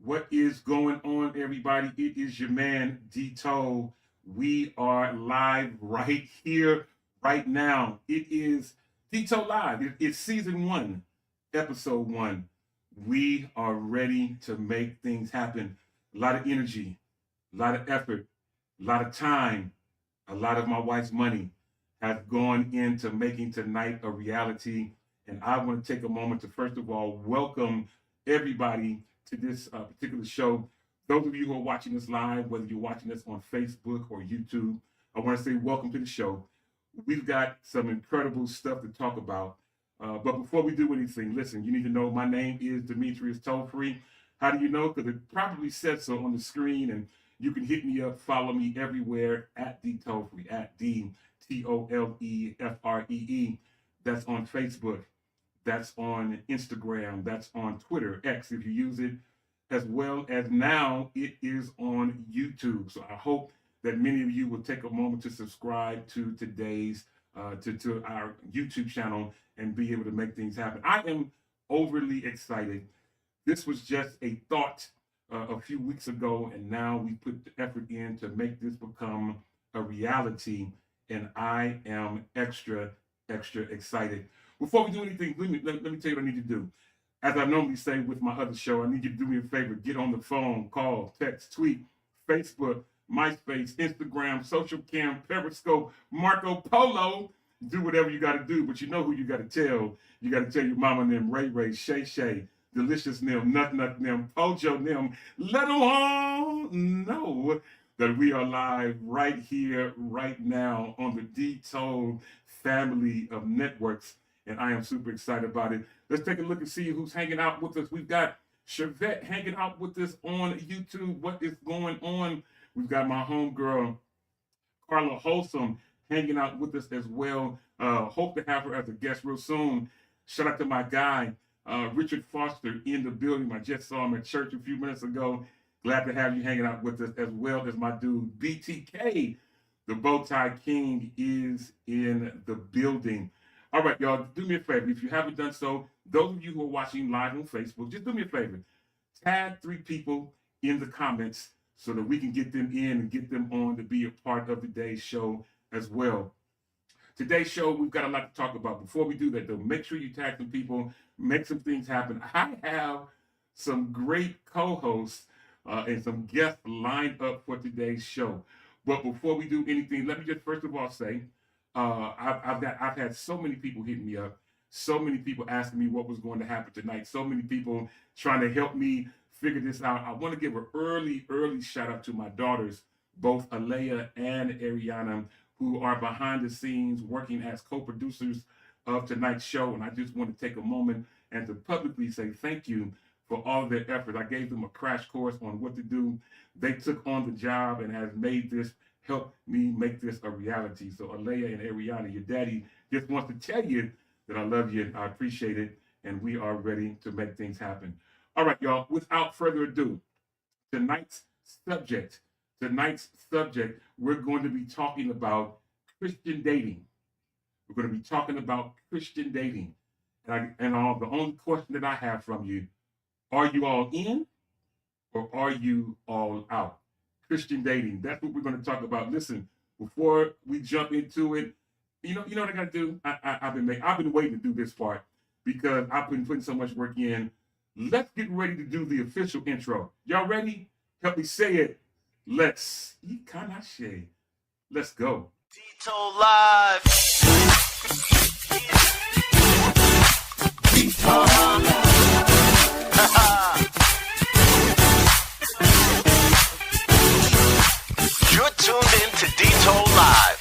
What is going on, everybody? It is your man, Tole. We are live right here, right now. It is Tole Live. It's season 1, episode 1. We are ready to make things happen. A lot of energy, a lot of effort, a lot of time, a lot of my wife's money has gone into making tonight a reality. And I want to take a moment to, first of all, welcome everybody to this particular show. Those of you who are watching this live, whether you're watching this on Facebook or YouTube, I want to say welcome to the show. We've got some incredible stuff to talk about. But before we do anything, listen, you need to know my name is Demetrius Toll-Free. How do you know? Because it probably said so on the screen, and you can hit me up, follow me everywhere at DTollfree, at DTOLEFREE. That's on Facebook. That's on Instagram. That's on Twitter, X if you use it, as well as now it is on YouTube. So I hope that many of you will take a moment to subscribe to today's, to our YouTube channel and be able to make things happen. I am overly excited. This was just a thought a few weeks ago, and now we put the effort in to make this become a reality, and I am extra excited. Before we do anything, let me tell you what I need to do. As I normally say with my other show, I need you to do me a favor. Get on the phone, call, text, tweet, Facebook, MySpace, Instagram, Social Cam, Periscope, Marco Polo. Do whatever you got to do, but you know who you got to tell. You got to tell your mama and them, Ray, Shay, Delicious them, Nut them, Poncho them. Let them all know that we are live right here, right now on the D-Tole family of networks. And I am super excited about it. Let's take a look and see who's hanging out with us. We've got Chevette hanging out with us on YouTube. What is going on? We've got my homegirl, Carla Wholesome, hanging out with us as well. Hope to have her as a guest real soon. Shout out to my guy, Richard Foster, in the building. I just saw him at church a few minutes ago. Glad to have you hanging out with us, as well as my dude, BTK. The Bowtie King is in the building. All right, y'all, do me a favor. If you haven't done so, those of you who are watching live on Facebook, just do me a favor. Tag 3 people in the comments so that we can get them in and get them on to be a part of today's show as well. Today's show, we've got a lot to talk about. Before we do that, though, make sure you tag some people, make some things happen. I have some great co-hosts and some guests lined up for today's show. But before we do anything, let me just first of all say, I've had so many people hitting me up, so many people asking me what was going to happen tonight, so many people trying to help me figure this out. I want to give an early shout out to my daughters, both Alea and Ariana, who are behind the scenes working as co-producers of tonight's show. And I just want to take a moment and to publicly say thank you for all of their effort. I gave them a crash course on what to do. They took on the job and has made this, help me make this a reality. So Alea and Ariana, your daddy just wants to tell you that I love you, I appreciate it, and we are ready to make things happen. All right, y'all, without further ado, tonight's subject, we're going to be talking about Christian dating. We're going to be talking about Christian dating. The only question that I have from you, are you all in or are you all out? Christian dating. That's what we're going to talk about. Listen, before we jump into it, you know what I got to do? I've been waiting to do this part because I've been putting so much work in. Let's get ready to do the official intro. Y'all ready? Help me say it. Let's go. Tole Live. You're tuned in to Tole Live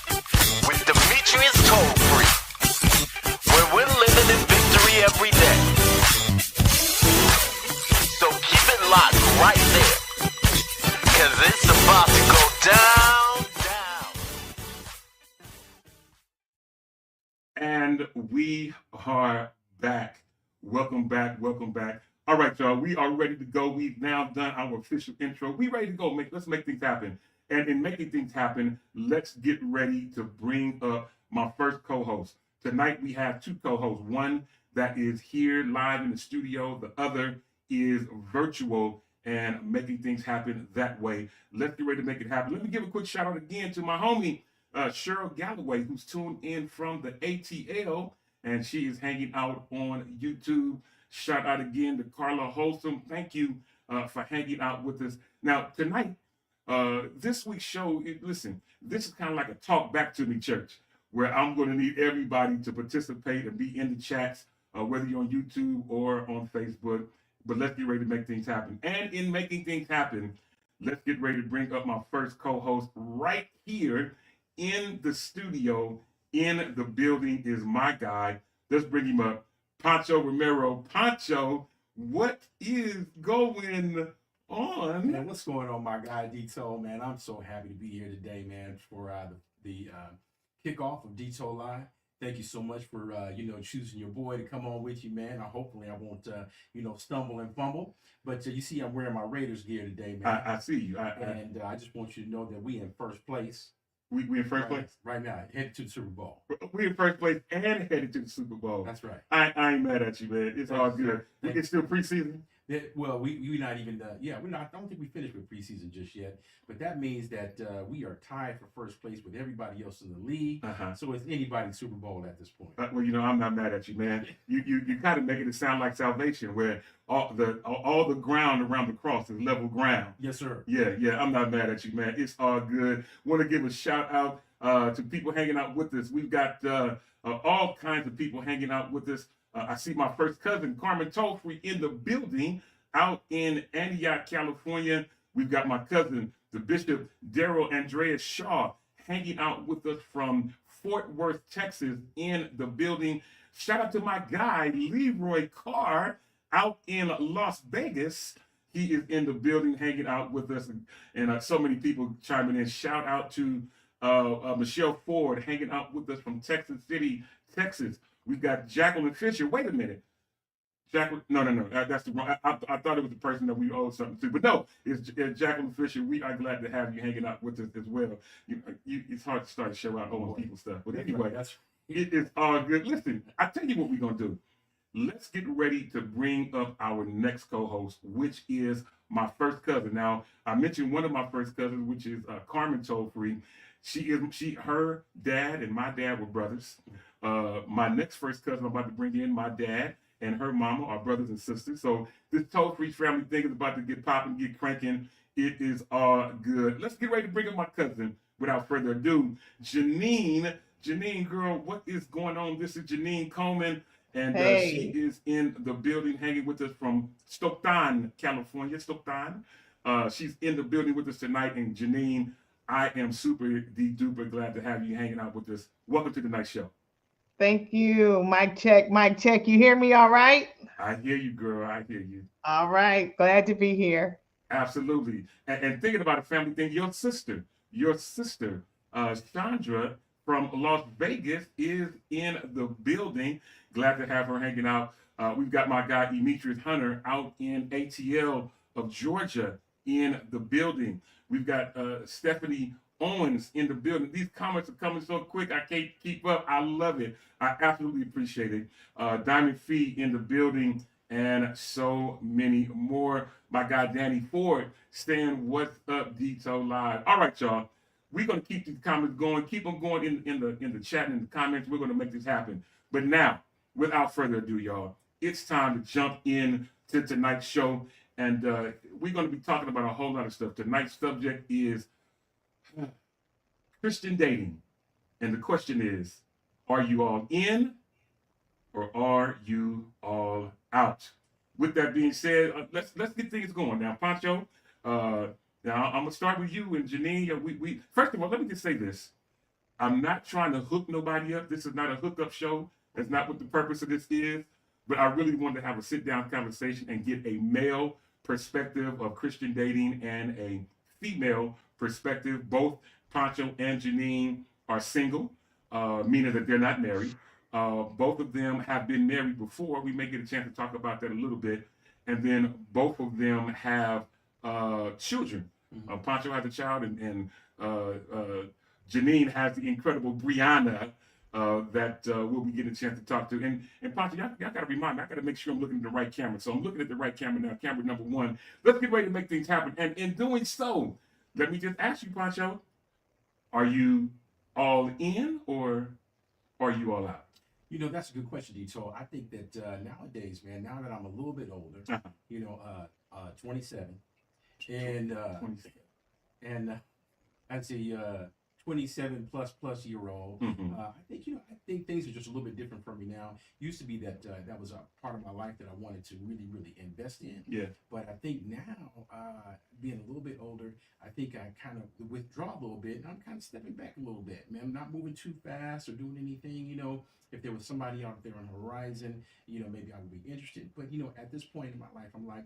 with Demetrius Toll-Free, where we're living in victory every day. So keep it locked right there, because it's about to go down. And we are back. Welcome back. All right, y'all, we are ready to go. We've now done our official intro. We ready to go. Let's make things happen. And in making things happen, let's get ready to bring up my first co-host. Tonight we have 2 co-hosts. One that is here live in the studio. The other is virtual. and making things happen that way. Let's get ready to make it happen. Let me give a quick shout out again to my homie, Cheryl Galloway, who's tuned in from the ATL, and she is hanging out on YouTube. Shout out again to Carla Wholesome. Thank you for hanging out with us. Now, tonight, this week's show, listen, this is kind of like a talk back to me church, where I'm going to need everybody to participate and be in the chats, whether you're on YouTube or on Facebook. But let's get ready to make things happen. And in making things happen, let's get ready to bring up my first co-host right here in the studio, in the building is my guy. Let's bring him up, Poncho Romero. Poncho, what is going on? Man, what's going on, my guy Tole, man? I'm so happy to be here today, man, for the kickoff of Tole Live. Thank you so much for choosing your boy to come on with you, man. Hopefully I won't stumble and fumble. But you see, I'm wearing my Raiders gear today, man. I see you. I just want you to know that we in first place. We in first place right now, headed to the Super Bowl. We in first place and headed to the Super Bowl. That's right. I ain't mad at you, man. It's all good. It's still preseason. Well, we're not even we're not. I don't think we finished with preseason just yet. But that means that we are tied for first place with everybody else in the league. So it's anybody's Super Bowl at this point. Well, I'm not mad at you, man. You kind of making it sound like salvation, where all the ground around the cross is level ground. Yes, sir. Yeah. I'm not mad at you, man. It's all good. Want to give a shout out to people hanging out with us. We've got all kinds of people hanging out with us. I see my first cousin, Carmen Tolfree, in the building out in Antioch, California. We've got my cousin, the Bishop Daryl Andreas Shaw, hanging out with us from Fort Worth, Texas, in the building. Shout out to my guy, Leroy Carr, out in Las Vegas. He is in the building hanging out with us, and so many people chiming in. Shout out to Michelle Ford hanging out with us from Texas City, Texas. We've got Jacqueline Fisher. Wait a minute. Jacqueline, no. That's the wrong. I thought it was the person that we owed something to, but no, it's Jacqueline Fisher. We are glad to have you hanging out with us as well. It's hard to start a show out owing people stuff, but anyway, it is all good. Listen, I tell you what we're gonna do. Let's get ready to bring up our next co-host, which is my first cousin. Now, I mentioned one of my first cousins, which is Carmen Tolfree. Her dad and my dad were brothers. My next first cousin I'm about to bring in, my dad and her mama are brothers and sisters. So this Tolfree family thing is about to get popping, get cranking. It is all good. Let's get ready to bring up my cousin without further ado. Janine, girl, what is going on? This is Janine Coleman, and she is in the building hanging with us from Stockton, California. She's in the building with us tonight, and Janine, I am super duper glad to have you hanging out with us. Welcome to the night show. Thank you. Mic check. You hear me all right? I hear you, girl. I hear you. All right. Glad to be here. Absolutely. And thinking about a family thing, your sister, Chandra from Las Vegas is in the building. Glad to have her hanging out. We've got my guy, Demetrius Hunter, out in ATL of Georgia in the building. We've got Stephanie Owens in the building. These comments are coming so quick, I can't keep up. I love it. I absolutely appreciate it. Diamond Fee in the building, and so many more. My guy, Danny Ford, saying, what's up, Tole Live? All right, y'all. We're going to keep these comments going. Keep them going in the chat and in the comments. We're going to make this happen. But now, without further ado, y'all, it's time to jump in to tonight's show. And we're going to be talking about a whole lot of stuff. Tonight's subject is Christian dating. And the question is, are you all in or are you all out? With that being said, let's get things going. Now, Poncho, now I'm going to start with you and Janine. We first of all, let me just say this. I'm not trying to hook nobody up. This is not a hookup show. That's not what the purpose of this is. But I really wanted to have a sit-down conversation and get a male perspective of Christian dating and a female perspective. Both Poncho and Janine are single, meaning that they're not married. Both of them have been married before. We may get a chance to talk about that a little bit. And then both of them have children. Poncho has a child, and Janine has the incredible Brianna. that we'll be getting a chance to talk to. And Poncho, y'all got to remind me, I got to make sure I'm looking at the right camera. So I'm looking at the right camera now, camera number 1. Let's get ready to make things happen. And in doing so, let me just ask you, Poncho, are you all in or are you all out? You know, that's a good question, Dito. I think that nowadays, man, now that I'm a little bit older, you know, 27, and 27. and I'd say 27 plus year old. I think, you know, I think things are just a little bit different for me now. Used to be that that was a part of my life that I wanted to really invest in. Yeah. But I think now, being a little bit older, I think I kind of withdraw a little bit, and I'm kind of stepping back a little bit. Man, I'm not moving too fast or doing anything. You know, if there was somebody out there on the horizon, you know, maybe I would be interested. But you know, at this point in my life, I'm like,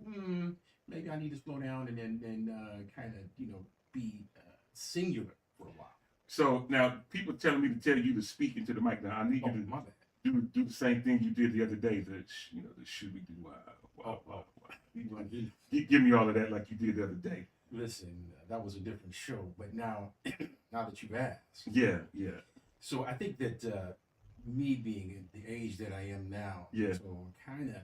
maybe I need to slow down and then kind of, you know, be singular for a while. So now people telling me to tell you to speak into the mic. Now I need you My bad. to do the same thing you did the other day. The should we do? Give me all of that like you did the other day. Listen, that was a different show, but now that you've asked, Yeah. So I think that me being at the age that I am now, so kind of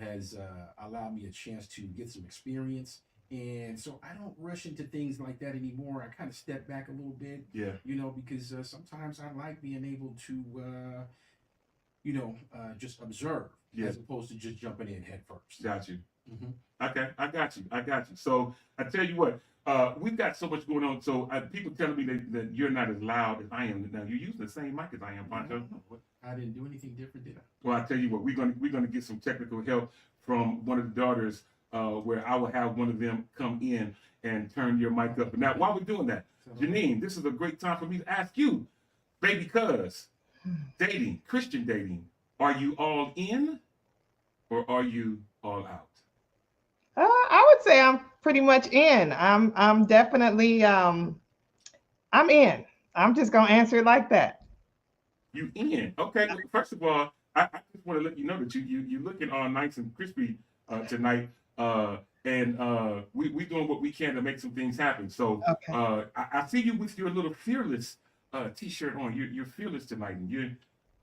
has allowed me a chance to get some experience. And so I don't rush into things like that anymore. I kind of step back a little bit, you know, because sometimes I like being able to, you know, just observe as opposed to just jumping in head first. Got you. Okay, I got you. So I tell you what, we've got so much going on. So people telling me that you're not as loud as I am. Now you're using the same mic as I am, Poncho. I didn't do anything different, did I? Well, I tell you what, we're gonna get some technical help from one of the daughters. Where I will have one of them come in and turn your mic up. But now, while we're doing that, Janine, this is a great time for me to ask you, baby cuz, dating, Christian dating, are you all in or are you all out? I would say I'm pretty much in. I'm definitely I'm in. I'm just gonna answer it like that. You in? Okay. Well, first of all, I just want to let you know that you looking all nice and crispy tonight. And we doing what we can to make some things happen. So Okay. I see you with your little fearless t-shirt on. You're fearless tonight, and you're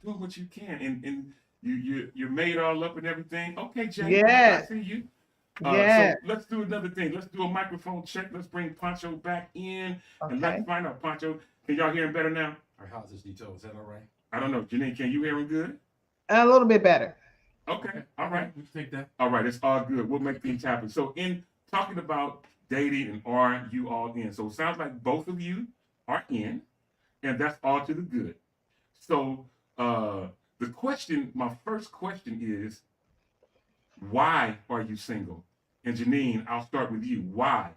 doing what you can, and you're made all up and everything. Okay, Jay, I see you. Yes. So let's do another thing. Let's do a microphone check. Let's bring Poncho back in, and Okay. let's find out, Poncho. Can y'all hear him better now? All right, how's this, Dito? Is that all right? I don't know, Janine. Can you hear him good? A little bit better. Okay. All right. We can take that. All right, it's all good. We'll make things happen. So in talking about dating and are you all in? So it sounds like both of you are in, and that's all to the good. So the question, my first question is, why are you single? And Janine, I'll start with you. Why?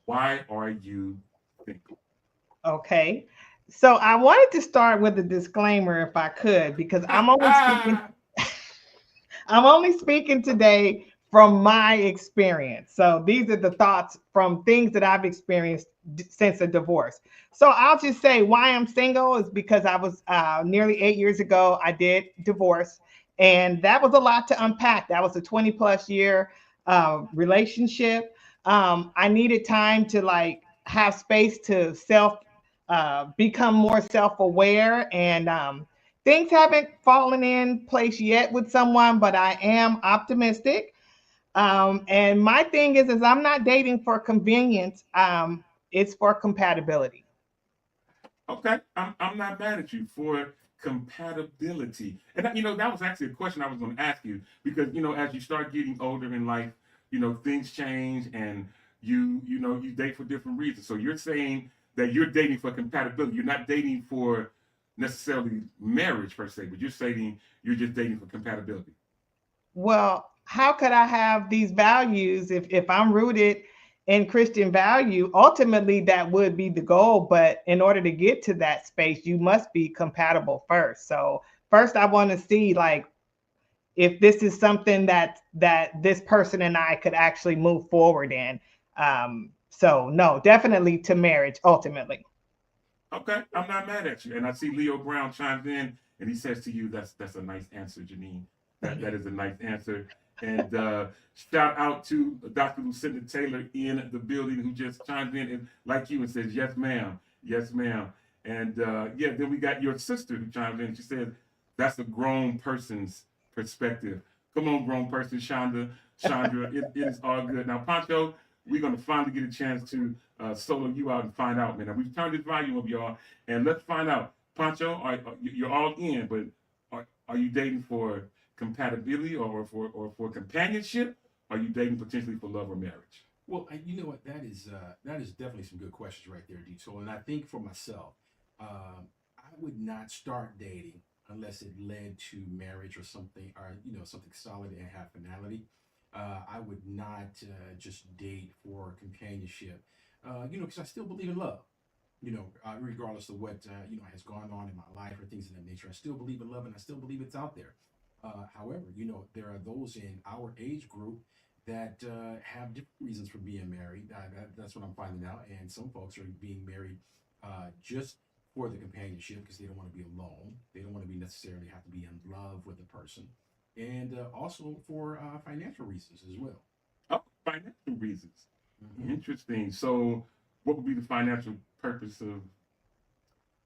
Why are you single? Okay. So I wanted to start with a disclaimer if I could, because I'm only speaking I'm only speaking today from my experience. So these are the thoughts from things that I've experienced since a divorce. So I'll just say why I'm single is because I was nearly 8 years ago, I did divorce. And that was a lot to unpack. That was a 20 plus year relationship. I needed time to like have space to become more self-aware, and things haven't fallen in place yet with someone, but I am optimistic. And my thing is I'm not dating for convenience. It's for compatibility. Okay, I'm not mad at you for compatibility. And that, that was actually a question I was going to ask you, because as you start getting older in life, things change, and you date for different reasons. So you're saying that you're dating for compatibility. You're not dating for necessarily marriage per se, but you're saying you're just dating for compatibility. Well, how could I have these values if I'm rooted in Christian value? Ultimately, that would be the goal. But in order to get to that space, you must be compatible first. So first, I want to see like if this is something that this person and I could actually move forward in. So no, definitely to marriage ultimately. Okay, I'm not mad at you. And I see Leo Brown chimes in, and he says to you, that's a nice answer, Janine. That is a nice answer. And shout out to Dr. Lucinda Taylor in the building, who just chimed in and like you and says, yes, ma'am. Yes, ma'am. And yeah, then we got your sister who chimed in. She said, that's a grown person's perspective. Come on, grown person, Chandra, it is all good. Now, Poncho, we're going to finally get a chance to solo you out and find out, man. Now, we've turned this volume up, y'all, and let's find out. Poncho, you're all in, but are you dating for compatibility or for companionship? Are you dating potentially for love or marriage? Well, you know what? That is definitely some good questions right there, Dito. And I think for myself, I would not start dating unless it led to marriage or something, or something solid and have finality. I would not just date for companionship, because I still believe in love. Regardless of what has gone on in my life or things of that nature, I still believe in love, and I still believe it's out there. However, there are those in our age group that have different reasons for being married. That's what I'm finding out. And some folks are being married just for the companionship because they don't want to be alone. They don't want to be necessarily have to be in love with the person. And also for financial reasons as well. Oh, financial reasons. Mm-hmm. Interesting. So what would be the financial purpose of?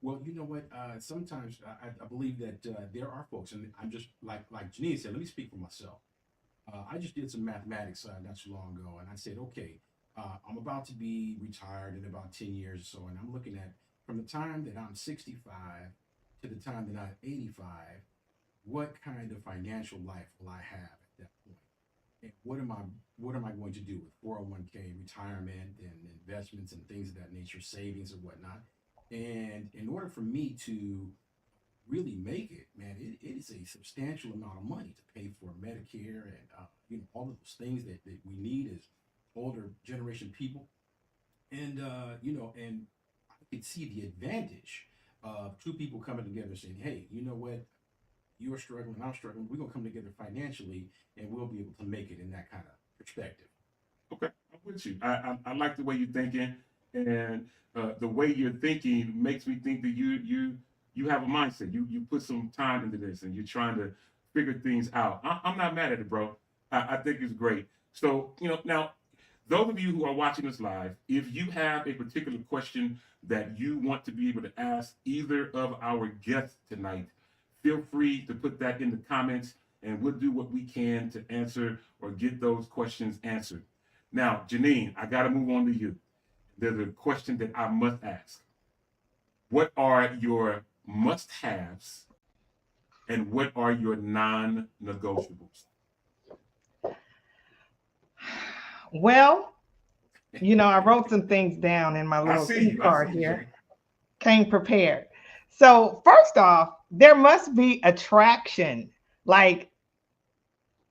Well, you know what? Sometimes I believe that there are folks, and I'm just like Janine said, let me speak for myself. I just did some mathematics not too long ago, and I said, okay, I'm about to be retired in about 10 years or so, and I'm looking at from the time that I'm 65 to the time that I'm 85, what kind of financial life will I have at that point? And what am I going to do with 401k, retirement, and investments and things of that nature, savings and whatnot? And in order for me to really make it, man, it is a substantial amount of money to pay for Medicare and all of those things that we need as older generation people. And and I can see the advantage of two people coming together saying, hey, you know what? You're struggling, I'm struggling. We're gonna come together financially, and we'll be able to make it in that kind of perspective. Okay, I'm with you. I like the way you're thinking, and the way you're thinking makes me think that you have a mindset. You put some time into this, and you're trying to figure things out. I'm not mad at it, bro. I think it's great. So now, those of you who are watching this live, if you have a particular question that you want to be able to ask either of our guests tonight, feel free to put that in the comments, and we'll do what we can to answer or get those questions answered. Now, Janine, I got to move on to you. There's a question that I must ask. What are your must-haves and what are your non-negotiables? Well, I wrote some things down in my little card here. Came prepared. So first off, there must be attraction. Like,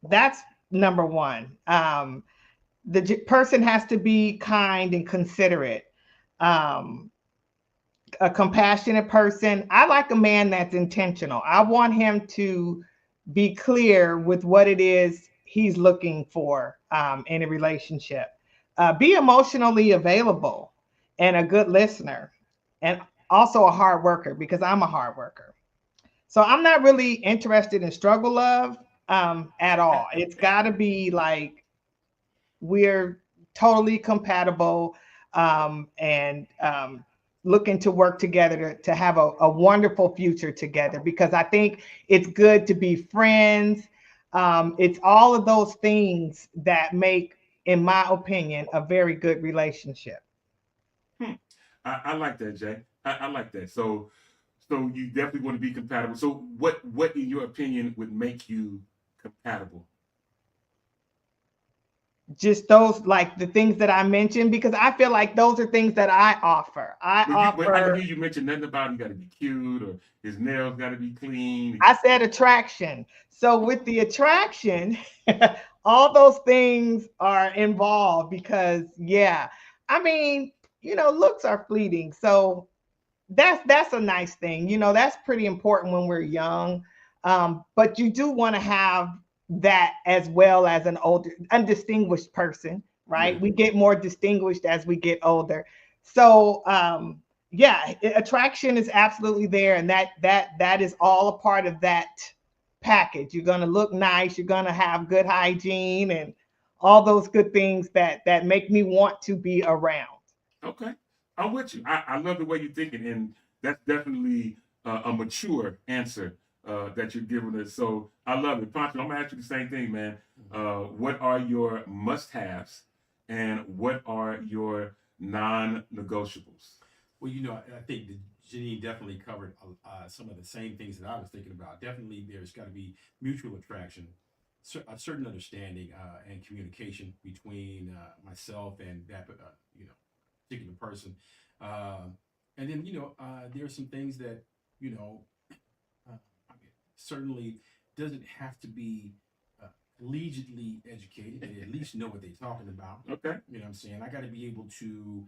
that's number one. The person has to be kind and considerate. A compassionate person. I like a man that's intentional. I want him to be clear with what it is he's looking for in a relationship. Be emotionally available and a good listener, and also a hard worker, because I'm a hard worker. So I'm not really interested in struggle love at all. It's got to be like we're totally compatible and looking to work together to have a wonderful future together, because I think it's good to be friends. It's all of those things that make, in my opinion, a very good relationship. I like that, Jay. I like that. So you definitely want to be compatible. So what in your opinion would make you compatible? Just those, like the things that I mentioned, because I feel like those are things that I offer. But I didn't hear you mention nothing about he got to be cute or his nails got to be clean. I said attraction. So with the attraction, all those things are involved because, yeah, I mean, looks are fleeting. So that's a nice thing. That's pretty important when we're young. But you do want to have that as well as an older, undistinguished person, right? Yeah. We get more distinguished as we get older. So yeah, attraction is absolutely there, and that is all a part of that package. You're going to look nice, you're going to have good hygiene and all those good things that make me want to be around. Okay, I'm with you. I love the way you're thinking, and that's definitely a mature answer that you're giving us. So I love it. Poncho, I'm gonna ask you the same thing, man. What are your must-haves and what are your non-negotiables? Well, I think that Janine definitely covered some of the same things that I was thinking about. Definitely, there's got to be mutual attraction, a certain understanding and communication between myself and that particular person. And then there are some things that I mean, certainly doesn't have to be collegiately educated. They at least know what they're talking about. Okay. You know what I'm saying? I got to be able to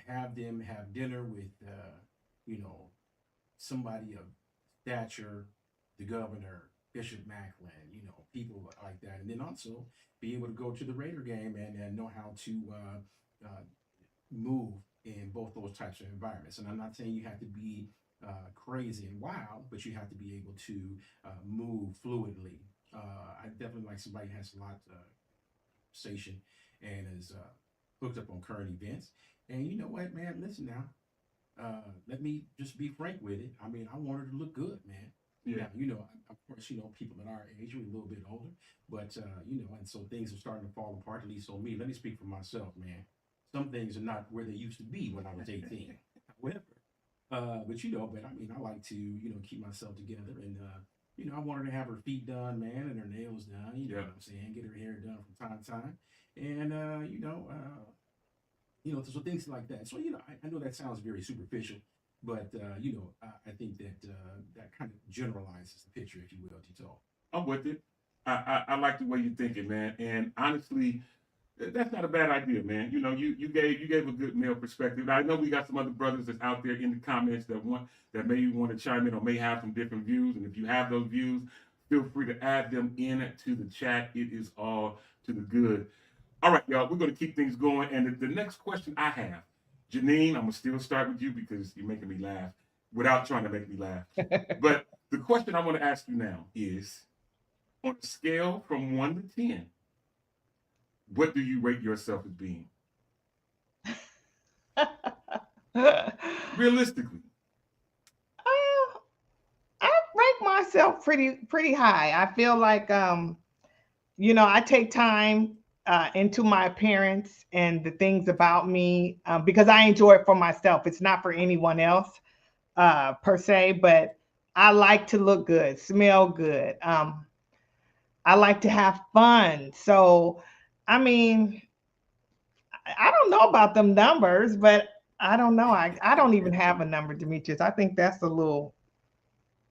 have them have dinner with, somebody of stature, the governor, Bishop Macklin, people like that. And then also be able to go to the Raider game and know how to move in both those types of environments. And I'm not saying you have to be crazy and wild, but you have to be able to move fluidly. I definitely like somebody who has a lot of conversation and is hooked up on current events. And you know what, man? Listen now. Let me just be frank with it. I mean, I want her to look good, man. Yeah. Now, of course, people at our age are a little bit older, but and so things are starting to fall apart. At least on me. Let me speak for myself, man. Some things are not where they used to be when I was 18. However, but I mean, I like to keep myself together, and I want her to have her feet done, man, and her nails done. You know what I'm saying? Get her hair done from time to time, and so things like that. So I know that sounds very superficial, but I think that that kind of generalizes the picture, if you will, Tito. I'm with it. I like the way you're thinking, man. And honestly, that's not a bad idea, man. You gave a good male perspective. Now, I know we got some other brothers that's out there in the comments that maybe want to chime in or may have some different views. And if you have those views, feel free to add them in to the chat. It is all to the good. All right, y'all, we're going to keep things going. And the next question I have, Janine, I'm going to still start with you because you're making me laugh without trying to make me laugh. But the question I want to ask you now is, on a scale from 1 to 10, what do you rate yourself as being? Realistically. I rank myself pretty high. I feel like I take time into my appearance and the things about me because I enjoy it for myself. It's not for anyone else per se, but I like to look good, smell good. I like to have fun. So, I mean, I don't know about them numbers, but I don't know. I don't even have a number, Demetrius. I think that's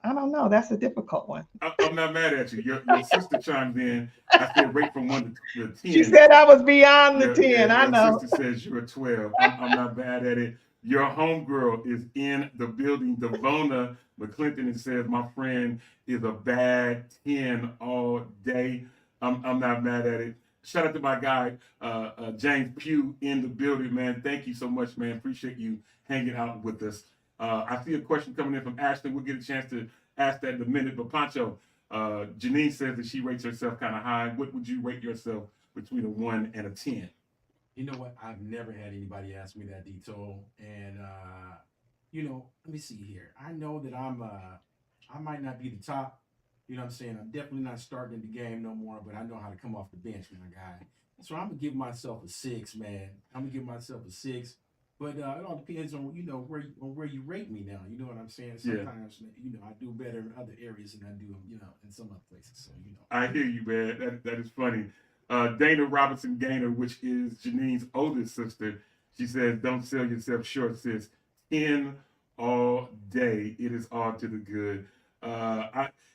I don't know. That's a difficult one. I'm not mad at you. Your sister chimed in. I said rate from 1 to 10. She said I was beyond the 10. I know. Your sister says you're a 12. I'm not bad at it. Your homegirl is in the building. Devona McClinton says my friend is a bad 10 all day. I'm not mad at it. Shout out to my guy, James Pugh in the building, man. Thank you so much, man. Appreciate you hanging out with us. I see a question coming in from Ashton. We'll get a chance to ask that in a minute. But Poncho, Janine says that she rates herself kind of high. What would you rate yourself between a 1 and a 10? You know what? I've never had anybody ask me that, Tole. And let me see here. I know that I might not be the top. You know what I'm saying? I'm definitely not starting in the game no more, but I know how to come off the bench, my guy. So I'm gonna give myself a 6, man. I'm gonna give myself a 6. But it all depends on where you rate me now. You know what I'm saying? Sometimes I do better in other areas than I do in some other places. So I hear you, man. That is funny. Dana Robinson Gaynor, which is Janine's oldest sister, she says, "Don't sell yourself short, sis. 10 all day. It is all to the good."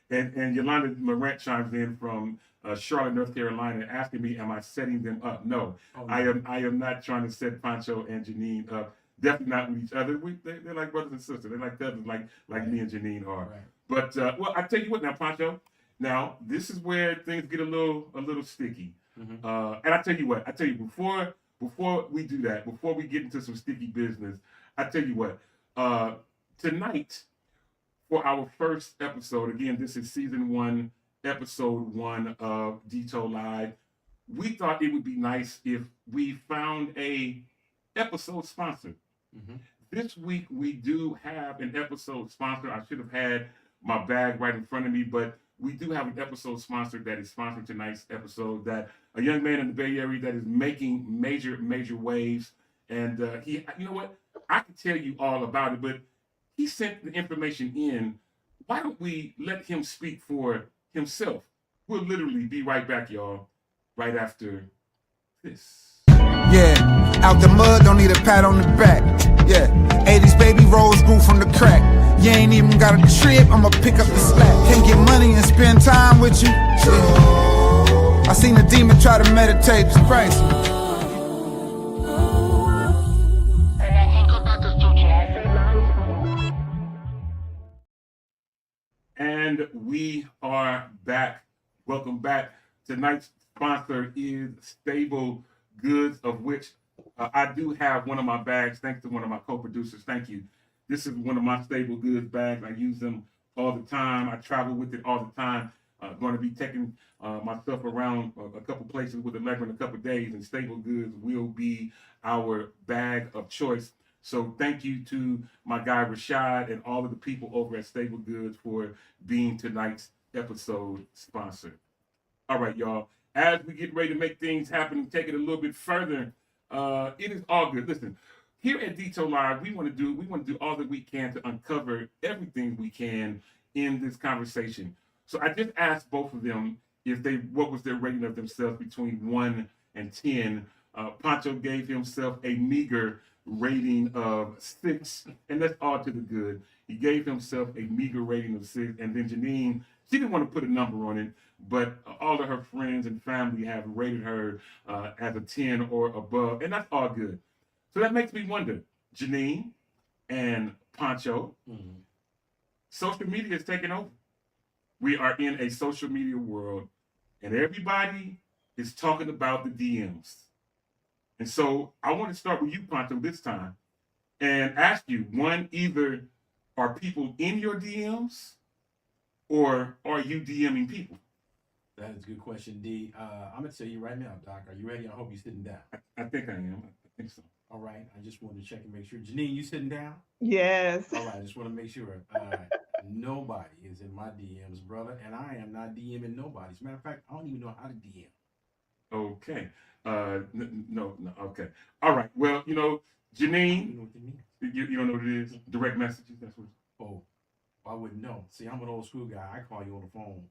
And Yolanda Morant chimes in from Charlotte, North Carolina, asking me, "Am I setting them up?" No, I am not trying to set Poncho and Janine up. Definitely not with each other. They're like brothers and sisters. They're like cousins, like right. Me and Janine are. Right. But well, I tell you what, now Poncho. Now this is where things get a little sticky. Mm-hmm. And I tell you what. Before we do that, before we get into some sticky business, I tell you what. Tonight, for our first episode, again, this is season 1, episode 1 of Tole Live. We thought it would be nice if we found a episode sponsor this week we do have an episode sponsor. I should have had my bag right in front of me, but we do have an episode sponsor that is sponsoring tonight's episode. That a young man in the Bay Area that is making major waves, and he, you know what? I can tell you all about it, but he sent the information in. Why don't we let him speak for himself? We'll literally be right back, y'all, right after this. Yeah, out the mud, don't need a pat on the back. Yeah, 80s baby rolls grew from the crack. You ain't even got a trip, I'ma pick up the slack. Can't get money and spend time with you. Yeah. I seen a demon try to meditate, it's crazy. And we are back. Welcome back. Tonight's sponsor is Stable Goods, of which I do have one of my bags, thanks to one of my co-producers. Thank you. This is one of my Stable Goods bags. I use them all the time. I travel with it all the time. Going to be taking my stuff around a couple places with Allegra in a couple days, and Stable Goods will be our bag of choice. So thank you to my guy Rashad and all of the people over at Stable Goods for being tonight's episode sponsor. All right, y'all. As we get ready to make things happen and take it a little bit further, it is all good. Listen, here at Tole Live, we want to do all that we can to uncover everything we can in this conversation. So I just asked both of them what was their rating of themselves between 1 and 10. Poncho gave himself a meager rating of 6, and that's all to the good. He gave himself a meager rating of 6, and then Janine, she didn't want to put a number on it, but all of her friends and family have rated her as a 10 or above, and that's all good. So that makes me wonder, Janine and Poncho, social media is taking over. We are in a social media world, and everybody is talking about the DMs. And so I want to start with you, Poncho, this time, and ask you, one, either are people in your DMs or are you DMing people? That is a good question, D. I'm going to tell you right now, Doc. Are you ready? I hope you're sitting down. I think I am. I think so. All right. I just wanted to check and make sure. Janine, you sitting down? Yes. All right. I just want to make sure. Nobody is in my DMs, brother, and I am not DMing nobody. As a matter of fact, I don't even know how to DM. Okay. No. Okay. All right. Well, Janine, I don't know what they mean. you don't know what it is? Direct messages. That's what. Oh, I wouldn't know. See, I'm an old school guy. I call you on the phone.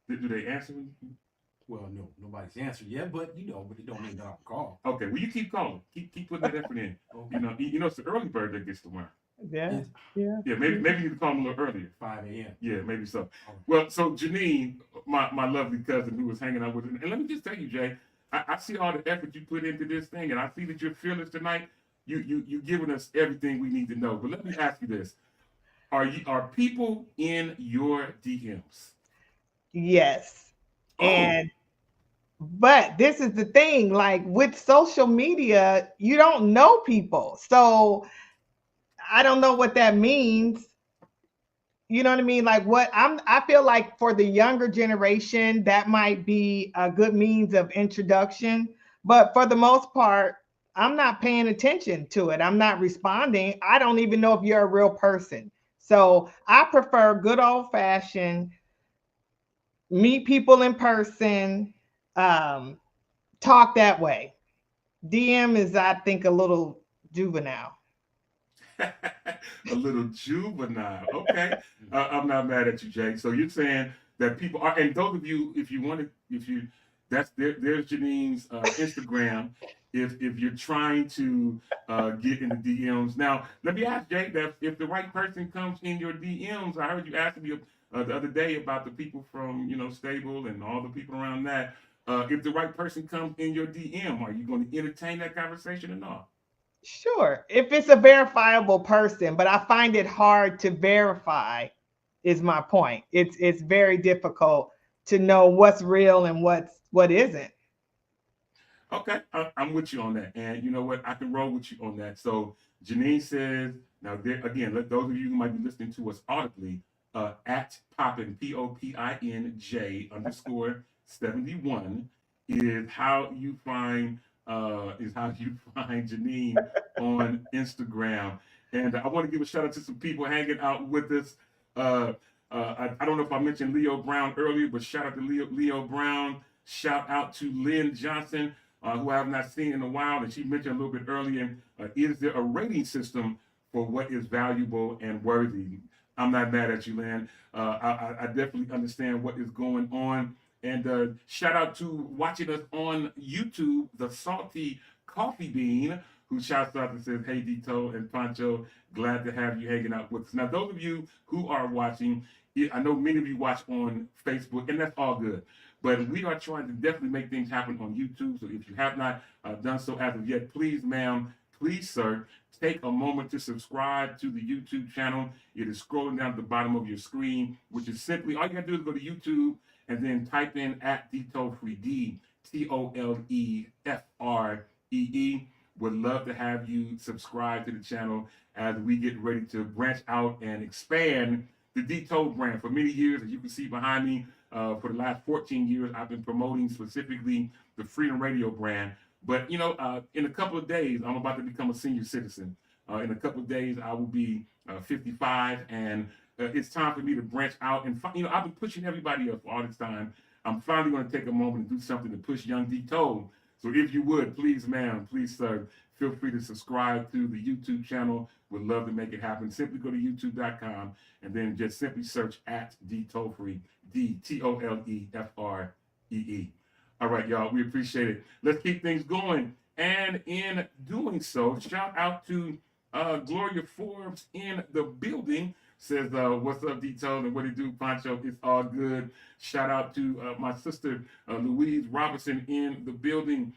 Do they answer when you? Well, no, nobody's answered yet, but it don't mean that I'll call. Okay. Well, you keep calling. Keep putting that effort in. Okay. It's the early bird that gets the worm. Yeah. Yeah, maybe you can call him a little earlier. 5 a.m. Yeah, maybe so. Right. Well, so Janine, my lovely cousin who was hanging out with him, and let me just tell you, Jay, I see all the effort you put into this thing, and I see that you're fearless tonight. You giving us everything we need to know. But let me ask you this: are people in your DMs? Yes. Oh. But this is the thing, like with social media, you don't know people. So I don't know what that means. You know what I mean? Like I feel like for the younger generation, that might be a good means of introduction. But for the most part, I'm not paying attention to it. I'm not responding. I don't even know if you're a real person. So I prefer good old fashioned meet people in person, talk that way. DM is, I think, a little juvenile. A little juvenile. Okay. I'm not mad at you, Jay. So you're saying that people are, and those of you, if you, there's Janine's Instagram. If you're trying to get in the DMs. Now, let me ask Jay that if the right person comes in your DMs, I heard you asking me the other day about the people from, Stable and all the people around that. If the right person comes in your DM, are you going to entertain that conversation or not? Sure, if it's a verifiable person, but I find it hard to verify, is my point. It's very difficult to know what's real and what isn't. Okay, I'm with you on that, and you know what? I can roll with you on that. So Janine says, now there again, let those of you who might be listening to us audibly, at Poppin POPINJ_71 is how you find Janine on Instagram. And I want to give a shout out to some people hanging out with us. I don't know if I mentioned Leo Brown earlier, but shout out to Leo Brown. Shout out to Lynn Johnson, who I have not seen in a while. And she mentioned a little bit earlier, is there a rating system for what is valuable and worthy? I'm not mad at you, Lynn. I definitely understand what is going on. And shout out to watching us on YouTube, the Salty Coffee Bean, who shouts out and says, hey, Dito and Poncho, glad to have you hanging out with us. Now, those of you who are watching, I know many of you watch on Facebook, and that's all good. But we are trying to definitely make things happen on YouTube. So if you have not done so as of yet, please, ma'am, please, sir, take a moment to subscribe to the YouTube channel. It is scrolling down at the bottom of your screen, which is simply, all you got to do is go to YouTube and then type in at DToleFree, DToleLIVE S1. Would love to have you subscribe to the channel as we get ready to branch out and expand the Dito brand. For many years, as you can see behind me, for the last 14 years, I've been promoting specifically the Freedom Radio brand. But, you know, in a couple of days, I'm about to become a senior citizen. In a couple of days, I will be 55, and it's time for me to branch out. And, you know, I've been pushing everybody else for all this time. I'm finally going to take a moment and do something to push young Dito. So if you would, please, ma'am, please, sir, feel free to subscribe to the YouTube channel. Would love to make it happen. Simply go to youtube.com and then just simply search at DToleFree, DToleLIVE. All right, y'all, we appreciate it. Let's keep things going. And in doing so, shout out to Gloria Forbes in the building. Says, what's up, Dito, and what do you do, Poncho? It's all good. Shout out to my sister, Louise Robinson, in the building.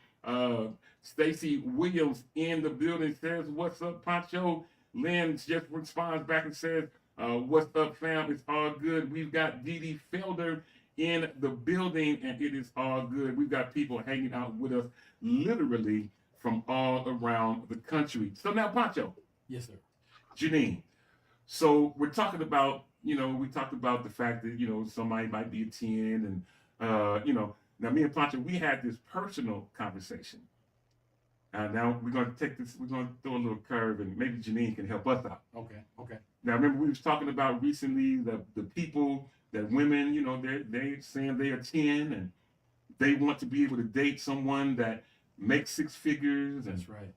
Stacy Williams in the building says, what's up, Poncho? Lynn just responds back and says, what's up, fam? It's all good. We've got Dee Dee Felder in the building, and it is all good. We've got people hanging out with us literally from all around the country. So now, Poncho. Yes, sir. Janine. So we're talking about, you know, we talked about the fact that, you know, somebody might be a 10 and, you know, now me and Poncho, we had this personal conversation. Now we're going to take this, we're going to throw a little curve and maybe Janine can help us out. Okay. Now remember we was talking about recently the people that women, you know, they're saying they are 10 and they want to be able to date someone that makes 6 figures. That's right.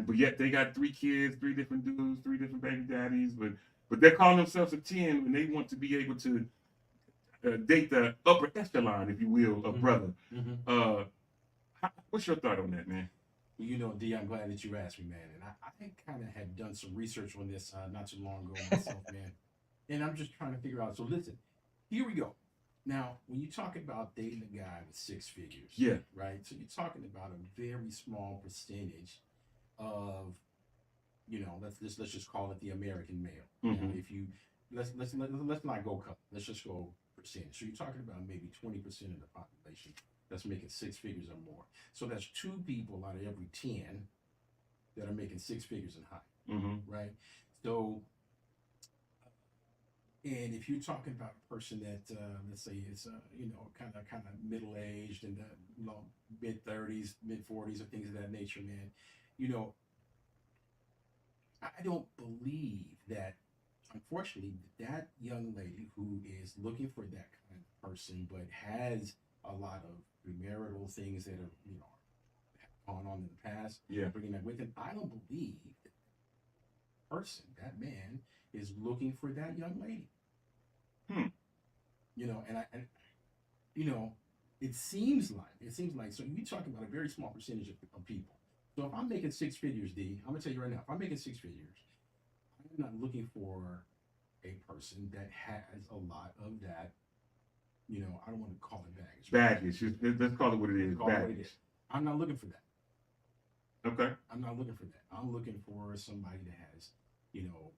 But yet they got 3 kids, 3 different dudes, 3 different baby daddies, but they're calling themselves a 10 and they want to be able to date the upper echelon, if you will, of brother. Mm-hmm. What's your thought on that, man? Well, you know, D, I'm glad that you asked me, man. And I kind of had done some research on this not too long ago myself, man. And I'm just trying to figure out. So listen, here we go. Now, when you're talking about dating a guy with 6 figures, yeah, right? So you're talking about a very small percentage of, you know, let's just call it the American male. Mm-hmm. Now, if you let's not go cut. Let's just go percentage. So you're talking about maybe 20% of the population that's making 6 figures or more. So that's 2 people out of every 10 that are making 6 figures and higher, right? So, and if you're talking about a person that let's say is you know, kind of middle aged in the, you know, mid 30s, mid 40s, or things of that nature, man, you know, I don't believe that, unfortunately, that young lady who is looking for that kind of person but has a lot of premarital things that are, you know, have gone on in the past, bringing that with him, I don't believe that person, that man, is looking for that young lady. You know, and you know, it seems like, so you're talking about a very small percentage of people. So if I'm making 6 figures, D, I'm gonna tell you right now, if I'm making 6 figures, I'm not looking for a person that has a lot of that, you know, I don't want to call it baggage. Baggage. Let's call it what it is. Baggage. I'm not looking for that. Okay. I'm not looking for that. I'm looking for somebody that has, you know,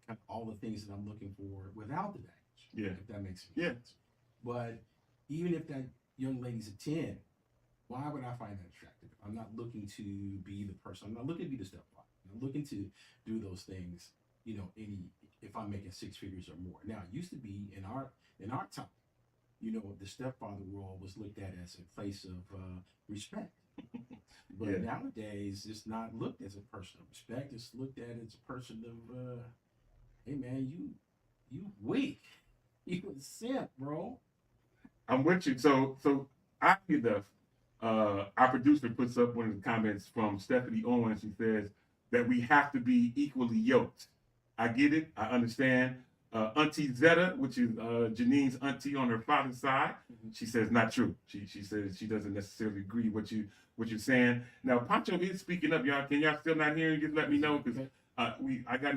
kind of all the things that I'm looking for without the baggage. Yeah. If that makes sense. But even if that young lady's a 10, why would I find that attractive? I'm not looking to be the person. I'm not looking to be the stepfather. I'm looking to do those things, you know, if I'm making 6 figures or more. Now, it used to be in our time, you know, the stepfather role was looked at as a place of respect. But Yeah. nowadays, it's not looked as a person of respect. It's looked at as a person of, hey man, you weak, you a simp, bro. I'm with you. So oddly enough, our producer puts up one of the comments from Stephanie Owens. She says that we have to be equally yoked. I get it. I understand. Auntie Zeta, which is Janine's auntie on her father's side, she says not true. She says she doesn't necessarily agree with what you're saying. Now Poncho is speaking up, y'all. Can y'all still not hear him? Just let me know because I got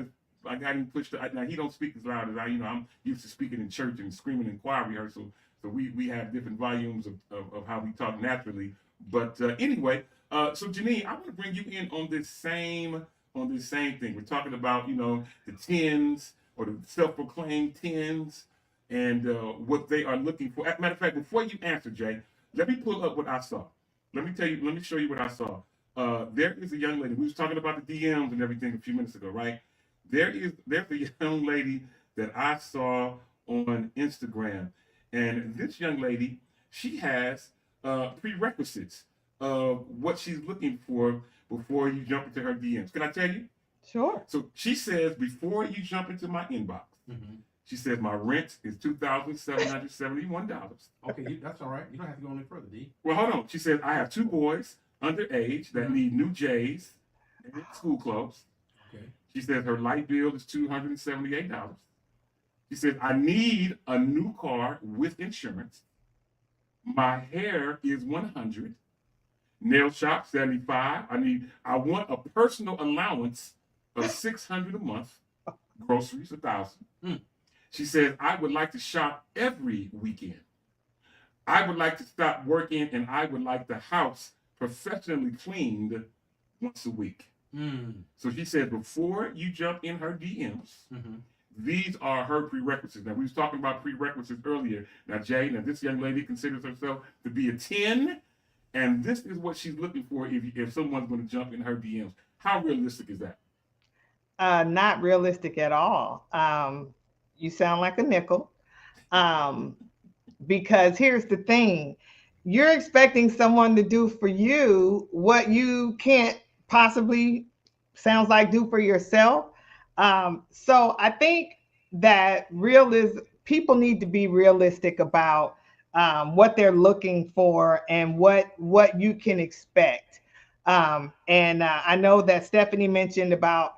him pushed. Now he don't speak as loud as I. I'm used to speaking in church and screaming in choir rehearsal. So we have different volumes of how we talk naturally. But anyway, so Janine, I want to bring you in on this same thing. We're talking about the tens or the self-proclaimed tens and what they are looking for. As a matter of fact, before you answer, Jay, let me pull up what I saw. Let me show you what I saw. There is a young lady. We was talking about the DMs and everything a few minutes ago, right? There's a young lady that I saw on Instagram. And this young lady, she has prerequisites of what she's looking for before you jump into her DMs. Can I tell you? Sure. So she says, before you jump into my inbox, she says, my rent is $2,771. Okay, that's all right. You don't have to go any further, D. Well, hold on. She says, I have 2 boys underage that need new J's and school clothes. Okay. She says her light bill is $278. She says, I need a new car with insurance. My hair is $100. Nail shop, $75. I want a personal allowance of $600 a month. Groceries, $1,000. She says, I would like to shop every weekend. I would like to stop working, and I would like the house professionally cleaned once a week. So she said, before you jump in her DMs, these are her prerequisites. Now, we was talking about prerequisites earlier. Now, Jay, this young lady considers herself to be a 10, and this is what she's looking for if someone's going to jump in her DMs. How realistic is that? Not realistic at all. You sound like a nickel. Because here's the thing. You're expecting someone to do for you what you can't possibly, sounds like, do for yourself. So I think that people need to be realistic about what they're looking for and what you can expect. And I know that Stephanie mentioned about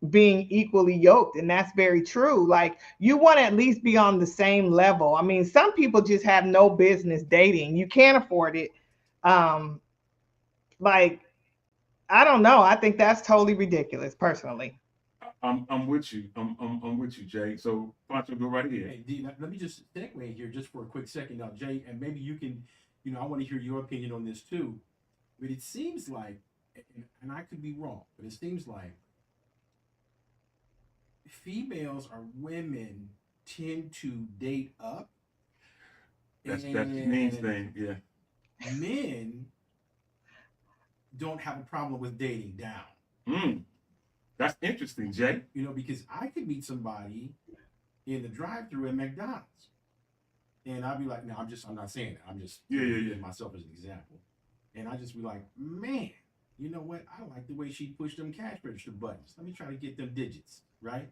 being equally yoked, and that's very true. Like, you want to at least be on the same level. I mean, some people just have no business dating. You can't afford it. Like, I don't know. I think that's totally ridiculous, personally. I'm with you. I'm with you, Jay. So, Poncho, go right ahead. Hey, D, let me just segue here just for a quick second now, Jay, and maybe you can, I want to hear your opinion on this too. But it seems like, and I could be wrong, but it seems like females or women tend to date up. That's Janine's thing, yeah. Men don't have a problem with dating down. That's interesting, Jay. Because I could meet somebody in the drive-thru at McDonald's, and I'd be like, "No, I'm not saying that. I'm just using myself as an example." And I just be like, "Man, you know what? I like the way she pushed them cash register buttons. Let me try to get them digits, right?"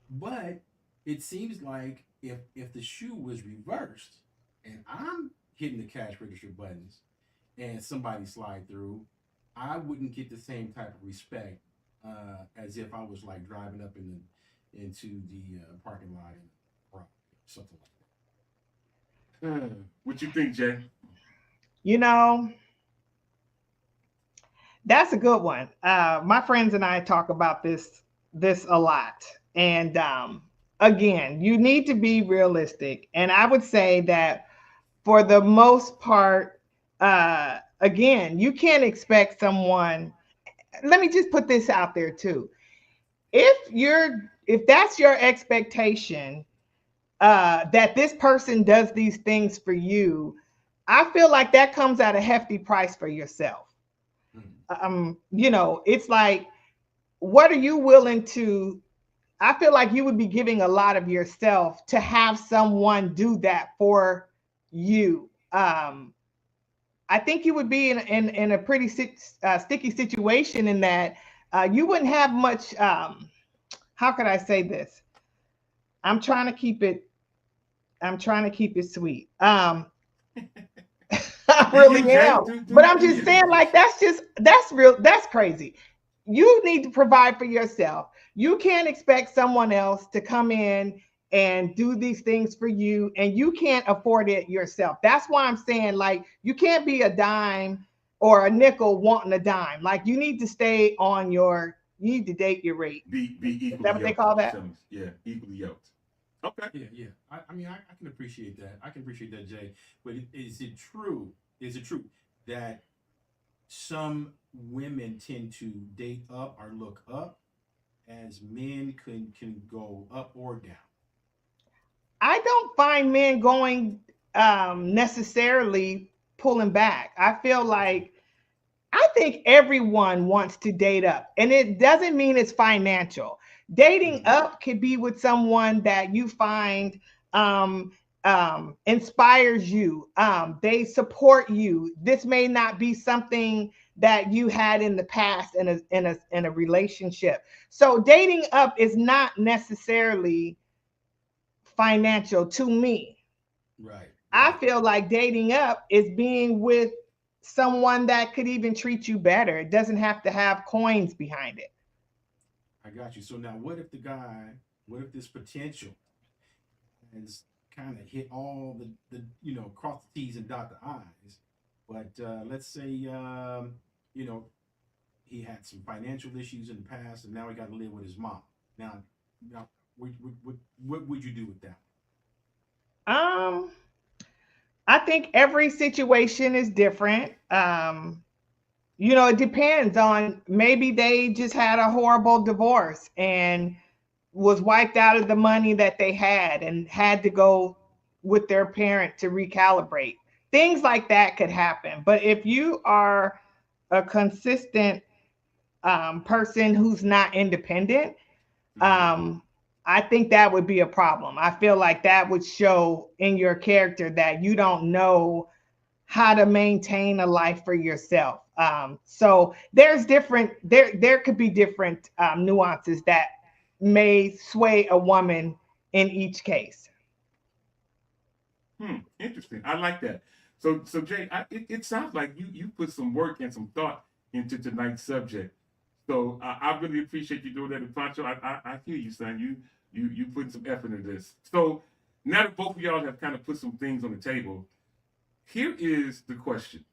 But it seems like if the shoe was reversed and I'm hitting the cash register buttons and somebody slide through, I wouldn't get the same type of respect as if I was like driving up into the parking lot or something like that. What you think, Jay? That's a good one. My friends and I talk about this a lot. And again, you need to be realistic. And I would say that for the most part, again, you can't expect someone. Let me just put this out there too. If that's your expectation, that this person does these things for you, I feel like that comes at a hefty price for yourself. It's like, what are you willing to? I feel like you would be giving a lot of yourself to have someone do that for you. I think you would be in a pretty sticky situation in that you wouldn't have much. How could I say this? I'm trying to keep it. I'm trying to keep it sweet. I Do you, really Jay? am. But I'm Do just you? saying, like, that's real. That's crazy. You need to provide for yourself. You can't expect someone else to come in and do these things for you, and you can't afford it yourself. That's why I'm saying, like, you can't be a dime or a nickel wanting a dime. Like, you need to stay on your, you need to date your rate. Be Is equally that what they yoked. call What you're that? telling us. Yeah, equally yoked. Okay. Yeah, yeah. I mean, I can appreciate that. I can appreciate that, Jay. But is it true? Is it true that some women tend to date up or look up, as men can go up or down? I don't find men going necessarily pulling back. I feel like I think everyone wants to date up, and it doesn't mean it's financial. Dating Mm-hmm. up could be with someone that you find um, inspires you. They support you. This may not be something that you had in the past in a relationship. So dating up is not necessarily financial to me. Right, I right. feel like dating up is being with someone that could even treat you better. It doesn't have to have coins behind it. I got you. So now, what if the guy? What if this potential has kind of hit all the cross the T's and dot the I's, but let's say you know he had some financial issues in the past, and now he got to live with his mom. Now, what would you do with that? Um, I think every situation is different. It depends on, maybe they just had a horrible divorce and was wiped out of the money that they had and had to go with their parent to recalibrate. Things like that could happen. But if you are a consistent person who's not independent, Mm-hmm. um, I think that would be a problem. I feel like that would show in your character that you don't know how to maintain a life for yourself. So there could be different nuances that may sway a woman in each case. Interesting. I like that. So Jay, it sounds like you put some work and some thought into tonight's subject. So I really appreciate you doing that, and Poncho. I hear you, son. You putting some effort into this. So now that both of y'all have kind of put some things on the table, here is the question.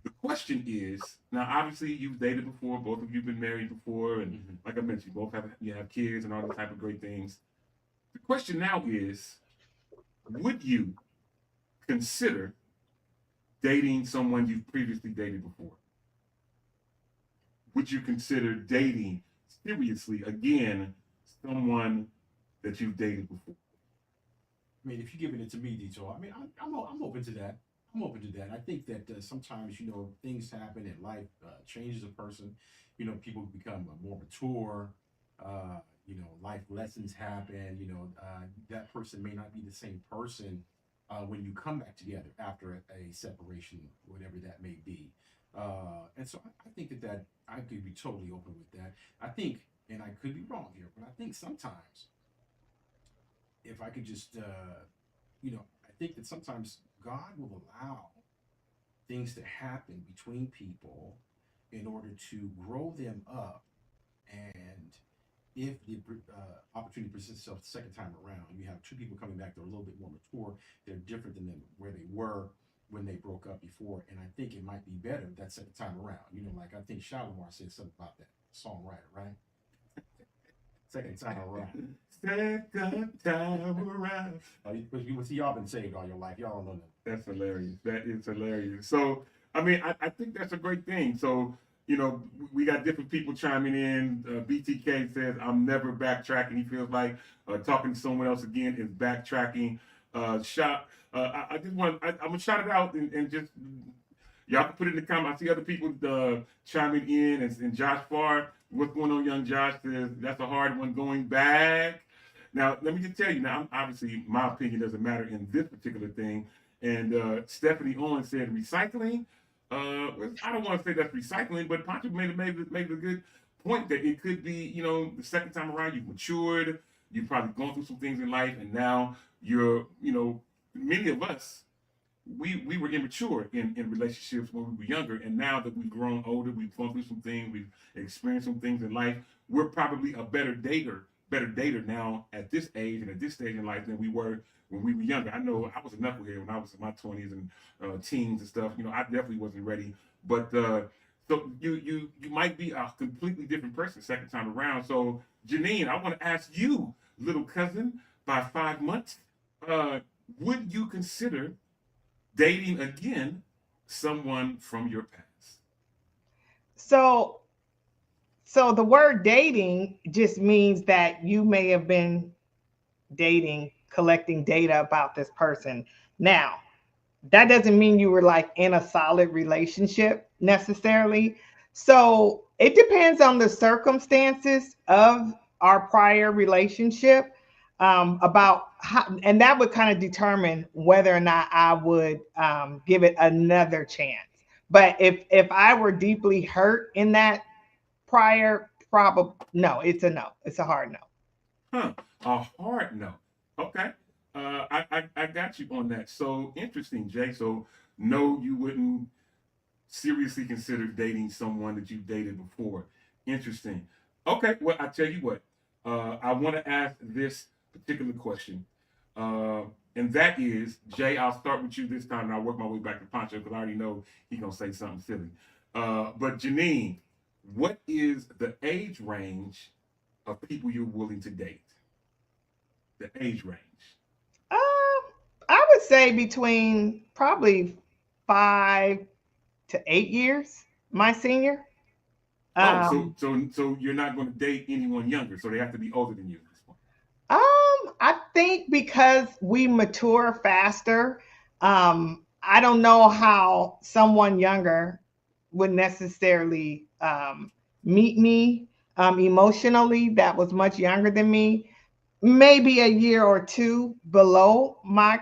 The question is, now obviously you've dated before, both of you've been married before, and Mm-hmm. like I mentioned, you have kids and all these type of great things. The question now is, would you consider dating someone you've previously dated before? Would you consider dating seriously again someone that you've dated before? I mean, if you're giving it to me, Dito, I mean, I'm open to that. I'm open to that. I think that sometimes things happen in life, changes a person. People become more mature. Life lessons happen. That person may not be the same person when you come back together after a separation, whatever that may be. And so I think that I could be totally open with that. I think, and I could be wrong here, but I think sometimes if I could just, I think that sometimes God will allow things to happen between people in order to grow them up. And if the opportunity presents itself the second time around, you have two people coming back, they're a little bit more mature, they're different than where they were when they broke up before. And I think it might be better that second time around. Like I think Shalimar said something about that songwriter, right? Second time around. Second time around. See, y'all been saved all your life. Y'all don't know that. That's hilarious. That is hilarious. So, I mean, I think that's a great thing. So, we got different people chiming in. BTK says, I'm never backtracking. He feels like talking to someone else again is backtracking. I just want, I'm going to shout it out and just, y'all can put it in the comments. I see other people chiming in, and Josh Farr, what's going on, young Josh, says, that's a hard one going back. Now, let me just tell you, now, obviously, my opinion doesn't matter in this particular thing. And Stephanie Owens said recycling. I don't want to say that's recycling, but Poncho made a good point that it could be, the second time around you've matured, you've probably gone through some things in life, and now you're, many of us, we were immature in relationships when we were younger, and now that we've grown older, we've gone through some things, we've experienced some things in life, we're probably a better dater now at this age and at this stage in life than we were when we were younger. I know I was a knucklehead when I was in my 20s and teens and stuff. I definitely wasn't ready. But so you might be a completely different person second time around. So Janine, I want to ask you, little cousin, by 5 months, would you consider dating again someone from your past? So the word dating just means that you may have been dating, collecting data about this person. Now, that doesn't mean you were like in a solid relationship necessarily. So it depends on the circumstances of our prior relationship, about how, and that would kind of determine whether or not I would give it another chance. But if I were deeply hurt in that prior, probably no. It's a no. It's a hard no. Huh? A hard no. Okay. I got you on that. So interesting, Jay. So no, you wouldn't seriously consider dating someone that you dated before. Interesting. Okay. Well, I tell you what. I want to ask this particular question, and that is, Jay. I'll start with you this time, and I'll work my way back to Poncho because I already know he's gonna say something silly. But Janine, what is the age range of people you're willing to date? The age range. I would say between probably 5 to 8 years. My senior. So you're not going to date anyone younger, so they have to be older than you at this point. I think because we mature faster, I don't know how someone younger would necessarily meet me emotionally that was much younger than me. Maybe a year or two below my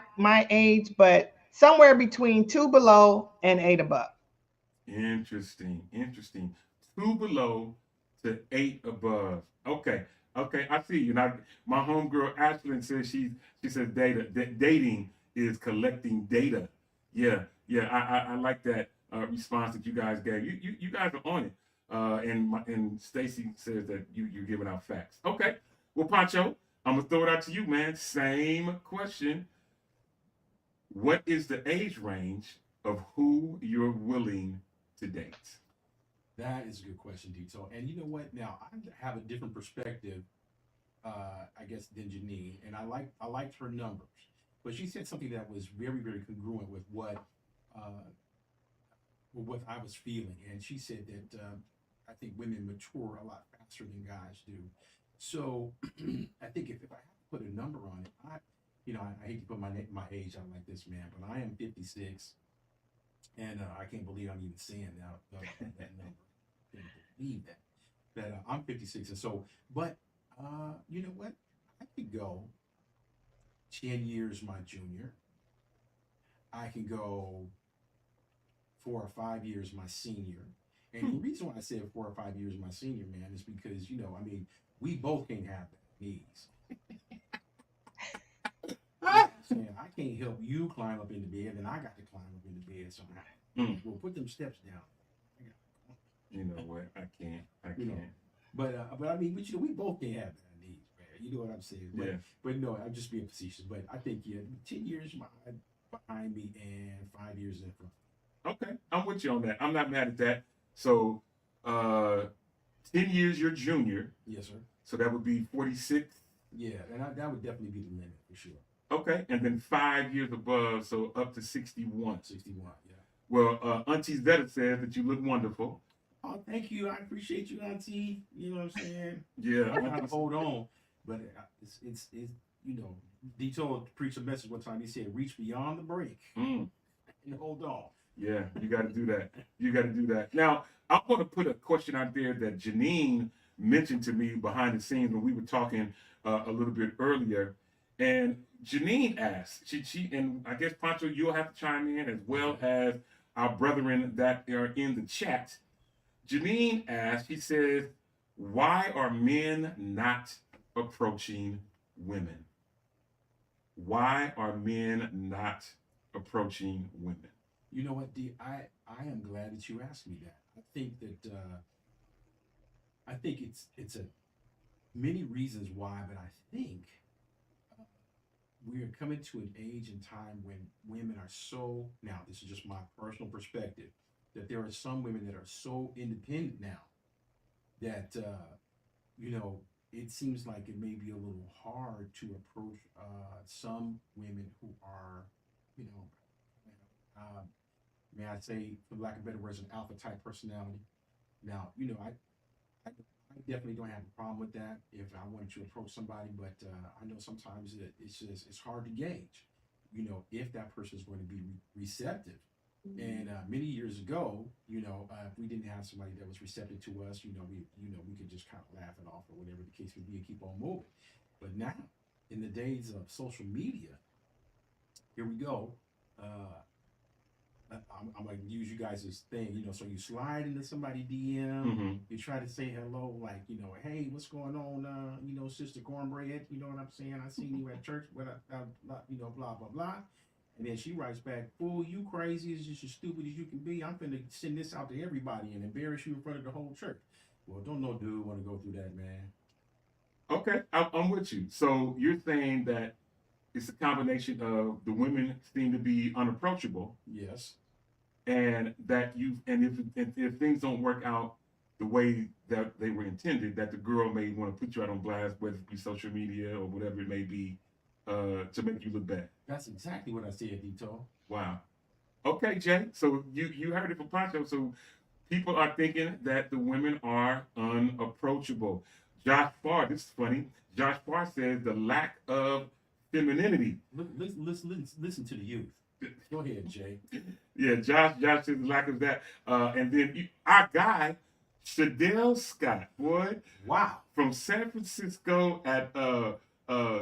age, but somewhere between 2 below and 8 above. Interesting. 2 below to 8 above. Okay. I see you. Now, my homegirl Ashlyn says she says dating is collecting data. Yeah. I like that response that you guys gave. You guys are on it. And Stacy says that you're giving out facts. Okay. Well, Poncho, I'm gonna throw it out to you, man. Same question. What is the age range of who you're willing to date? That is a good question, Dito. And you know what? Now I have a different perspective, I guess, than Janine, and I liked her numbers, but she said something that was very, very congruent with what I was feeling. And she said that I think women mature a lot faster than guys do. So I think if I have to put a number on it, I hate to put my age out like this, man, but I am 56, and I can't believe I'm even saying that number. I can't believe that I'm 56, and so, but you know what? I could go 10 years my junior. I can go 4 or 5 years my senior. And the reason why I said 4 or 5 years my senior, man, is because, we both can't have that knees. I can't help you climb up in the bed, and I got to climb up in the bed somehow. Well, put them steps down. You know what? I can't. But we both can't have that knees, man. You know what I'm saying? But, Yeah. But no, I'm just being facetious. But I think 10 years behind me and 5 years in front. Okay, I'm with you on that. I'm not mad at that. So, 10 years your junior. Yes, sir. So that would be 46. Yeah, and that would definitely be the limit for sure. Okay, and then 5 years above, so up to 61. 61, yeah. Well, Auntie Zeta says that you look wonderful. Oh, thank you. I appreciate you, Auntie. You know what I'm saying? Yeah. I gotta hold on, but it's Dito preached a message one time. He said, "Reach beyond the break and hold on." Yeah, you got to do that. Now, I want to put a question out there that Janine mentioned to me behind the scenes when we were talking a little bit earlier. And Janine asked, she and I guess Poncho, you'll have to chime in as well as our brethren that are in the chat. Janine asked, he says, why are men not approaching women? Why are men not approaching women? You know what, D? I am glad that you asked me that. I think that it's a many reasons why, but I think we are coming to an age and time when women are so, now this is just my personal perspective, that there are some women that are so independent now that it seems like it may be a little hard to approach some women who are, may I say, for lack of better words, an alpha type personality. Now, I definitely don't have a problem with that if I wanted to approach somebody, but I know sometimes it's hard to gauge, if that person is going to be receptive. And many years ago, if we didn't have somebody that was receptive to us, we could just kind of laugh it off or whatever the case would be and keep on moving. But now, in the days of social media, here we go. I'm going to use you guys as thing, so you slide into somebody DM, you try to say hello, like, hey, what's going on, Sister Cornbread, you know what I'm saying? I seen you at church, blah, blah, blah. And then she writes back, fool, you crazy, as just as stupid as you can be. I'm finna send this out to everybody and embarrass you in front of the whole church. Well, don't no dude want to go through that, man. Okay, I'm with you. So you're saying that it's a combination of the women seem to be unapproachable. Yes. And that if things don't work out the way that they were intended, that the girl may want to put you out on blast, whether it be social media or whatever it may be, to make you look bad. That's exactly what I said, Dito. Wow. Okay, Jay. So you heard it from Poncho. So people are thinking that the women are unapproachable. Josh Farr, this is funny. Josh Farr says the lack of femininity. Listen to the youth. Go ahead, Jay. Yeah, Josh says the lack of that. And then our guy, Shadell Scott, boy. Wow. From San Francisco at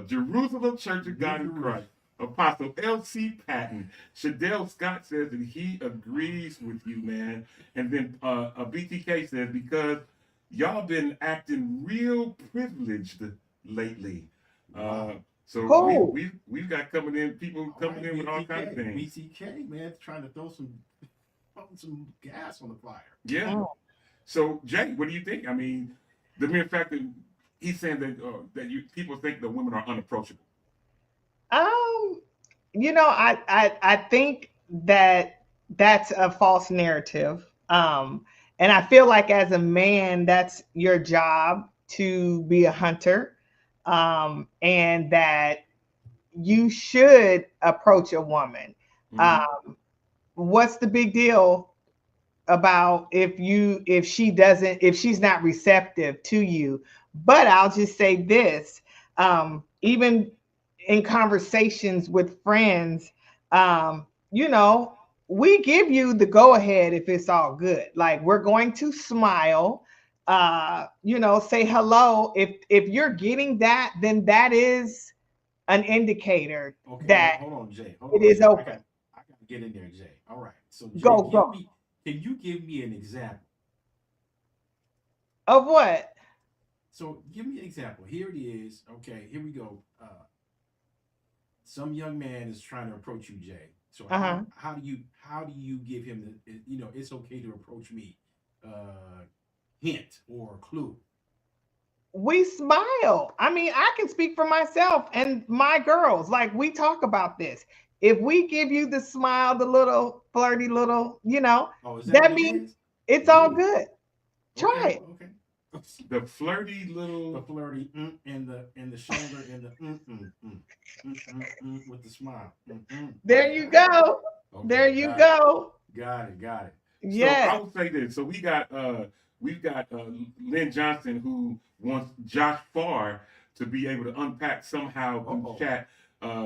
Jerusalem Church of God in Christ. Apostle L.C. Patton. Shadell Scott says that he agrees with you, man. And then BTK says, because y'all been acting real privileged lately. Wow. So we've got people coming in with all kinds of things. BTK, man, trying to throw some gas on the fire. Yeah. Oh. So Jay, what do you think? I mean, the mere fact that he's saying that people think that women are unapproachable. I think that that's a false narrative. And I feel like as a man, that's your job to be a hunter. And that you should approach a woman. What's the big deal about if she's not receptive to you? But I'll just say this, even in conversations with friends, we give you the go ahead if it's all good. Like, we're going to smile, say hello. If you're getting that, then that is an indicator that hold on, Jay. It is open. I got to get in there, Jay. All right. So Jay, go. Can you give me an example? Of what? So give me an example. Here it is. Okay, here we go. Some young man is trying to approach you, Jay. So how do you give him the it's okay to approach me hint or clue? We smile. I mean, I can speak for myself and my girls. Like, we talk about this. If we give you the smile, the little flirty little, that means it's all good. Try it. Okay. The flirty little, and the shoulder and the with the smile. There you go. Okay, there you go. Got it. Yeah. So I will say this. So we've got Lynn Johnson, who wants Josh Farr to be able to unpack somehow through chat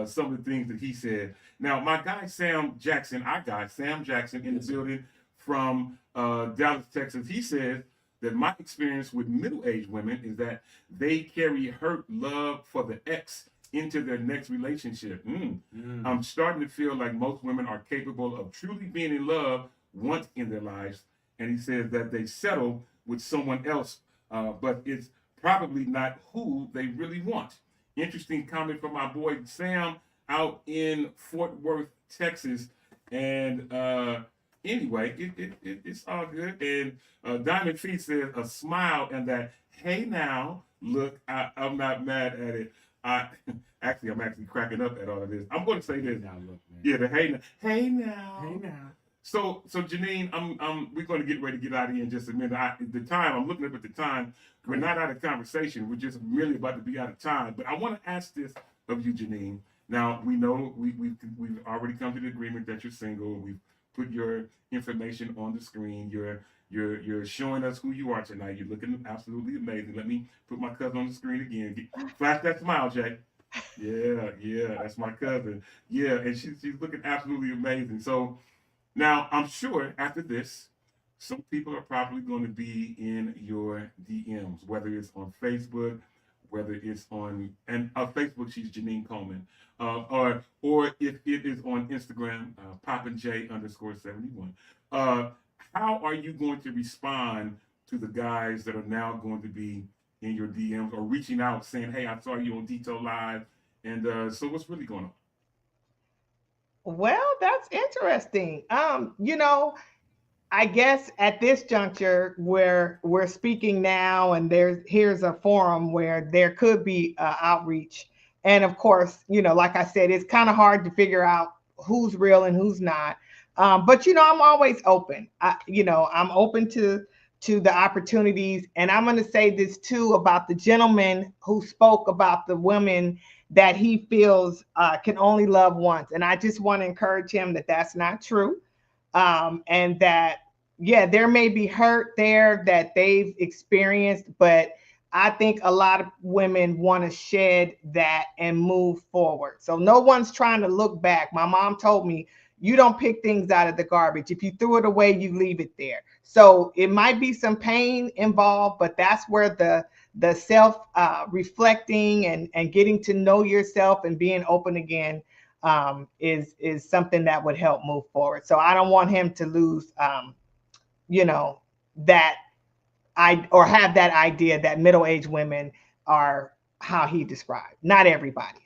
some of the things that he said. Now, my guy Sam Jackson in the building from Dallas, Texas, he says that my experience with middle-aged women is that they carry hurt love for the ex into their next relationship. I'm starting to feel like most women are capable of truly being in love once in their lives. And he says that they settle with someone else, but it's probably not who they really want. Interesting comment from my boy Sam out in Fort Worth, Texas. And anyway, it's all good. And Diamond Feet says a smile and that, hey now, look, I'm not mad at it. I'm actually cracking up at all of this. I'm going to say this. Now look, man. Yeah, the hey now. Hey now. Hey now. So Janine, we're going to get ready to get out of here in just a minute. I'm looking up at the time. We're not out of conversation. We're just really about to be out of time. But I want to ask this of you, Janine. Now we know we've already come to the agreement that you're single. We've put your information on the screen. You're showing us who you are tonight. You're looking absolutely amazing. Let me put my cousin on the screen again. Flash that smile, Jay. Yeah, that's my cousin. Yeah, and she's looking absolutely amazing. So now I'm sure after this, some people are probably going to be in your DMs, whether it's on Facebook, whether it's on Facebook, she's Janine Coleman, or if it is on Instagram, PoppinJ_71. How are you going to respond to the guys that are now going to be in your DMs or reaching out saying, hey, I saw you on Tole Live, and so what's really going on? Well, that's interesting. I guess at this juncture where we're speaking now, and here's a forum where there could be outreach. And of course, like I said, it's kind of hard to figure out who's real and who's not. But I'm always open. I'm open to the opportunities. And I'm going to say this too about the gentleman who spoke about the women that he feels can only love once. And I just want to encourage him that that's not true. And that, there may be hurt there that they've experienced, but I think a lot of women want to shed that and move forward. So no one's trying to look back. My mom told me, you don't pick things out of the garbage. If you threw it away, you leave it there. So it might be some pain involved, but that's where the self reflecting and getting to know yourself and being open again is something that would help move forward. So I don't want him to lose, that have that idea that middle-aged women are how he described. Not everybody.